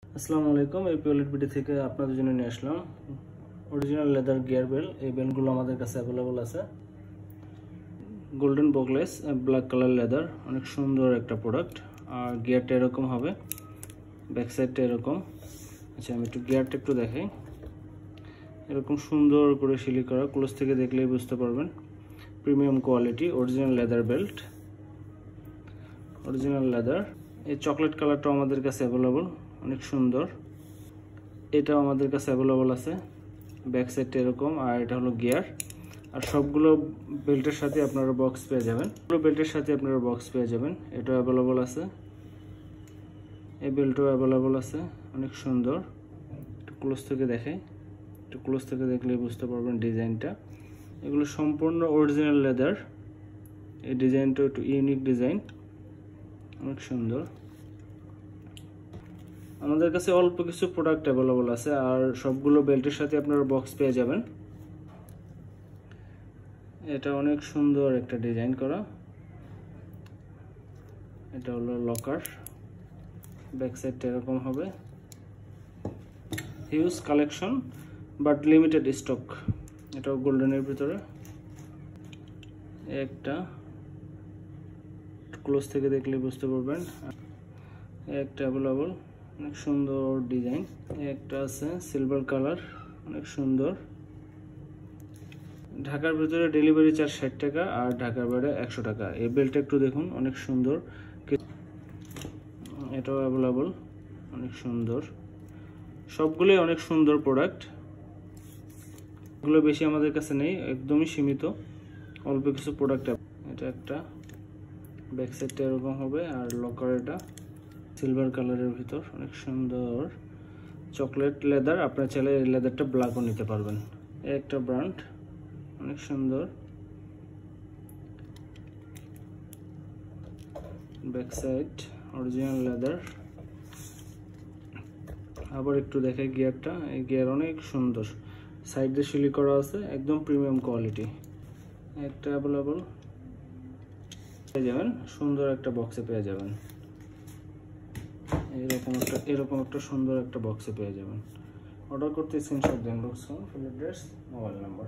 আসসালামু আলাইকুম। এই পিওলেট বিডি থেকে আপনাদের জন্য নিয়ে আসলাম অরিজিনাল লেদার গিয়ার বেল। এই বেলগুলো আমাদের কাছে অ্যাভেলেবল আছে। Golden buckles black colour leather, অনেক সুন্দর একটা প্রোডাক্ট। আর গিয়ারটা এরকম হবে, ব্যাক সাইডটা এরকম। আচ্ছা, আমি একটু গিয়ারটা একটু দেখাই। এরকম সুন্দর করে সিলি করা, ক্লোজ থেকে দেখলেই বুঝতে পারবেন। Premium quality original leather belt, original leather. এই চকলেট কালারটাও আমাদের কাছে অ্যাভেলেবল, অনেক সুন্দর। এটাও আমাদের কাছে অ্যাভেলেবল আছে। ব্যাক সাইডটা এরকম, আর এটা হলো গিয়ার। আর সবগুলো বেল্টের সাথে আপনারা বক্স পেয়ে যাবেন। পুরো বেল্টের সাথে আপনারা বক্স পেয়ে যাবেন। এটাও অ্যাভেলেবল আছে, এই বেল্টও অ্যাভেলেবল আছে, অনেক সুন্দর। একটু ক্লোজ থেকে দেখাই, একটু ক্লোজ থেকে দেখলেই বুঝতে পারবেন ডিজাইনটা। এগুলো সম্পূর্ণ অরিজিনাল লেদার। এই ডিজাইনটা একটু ইউনিক ডিজাইন, অনেক সুন্দর। আমাদের কাছে অল্প কিছু প্রোডাক্ট অ্যাভেলেবল আছে, আর সবগুলো বেল্টের সাথে আপনারা বক্স পেয়ে যাবেন। এটা অনেক সুন্দর একটা ডিজাইন করা। এটা হলো লকার, ব্যাক সাইডটা এরকম হবে। Huge collection but limited stock. এটাও গোল্ডেনের ভিতরে। একটা ক্লোজ থেকে দেখলে বুঝতে পারবেন। একটা অ্যাভেলেবল, অনেক সুন্দর ডিজাইন। একটা আছে সিলভার কালার, অনেক সুন্দর। ঢাকার ভিতরে ডেলিভারি চার্জ 60 টাকা, আর ঢাকার বাইরে 100 টাকা। এই বেল্টটা একটু দেখুন, অনেক সুন্দর। এটাও অ্যাভেলেবল, অনেক সুন্দর। সবগুলোই অনেক সুন্দর প্রোডাক্ট। এগুলো বেশি আমাদের কাছে নেই, একদমই সীমিত, অল্প কিছু প্রোডাক্ট। এটা একটা ব্যাক সাইডটা এরকম হবে, আর লকার এটা সিলভার কালারের ভিতর, অনেক সুন্দর। চকলেট লেদার, আপনার চাইলে এই লেদারটা ব্ল্যাকও নিতে পারবেন। একটা ব্র্যান্ড, অনেক সুন্দর। Back side original leather. আবার একটু দেখাই গিয়ারটা। এই গিয়ার অনেক সুন্দর, সাইড দিয়ে সিলি করা আছে, একদম প্রিমিয়াম কোয়ালিটি। একটা অ্যাভেলেবল পেয়ে যাবেন, সুন্দর একটা বক্সে পেয়ে যাবেন। এরকম একটা সুন্দর একটা বক্সে পেয়ে যাবেন। অর্ডার করতে স্ক্রিনশট দেন, ফুল অ্যাড্রেস, মোবাইল নাম্বার।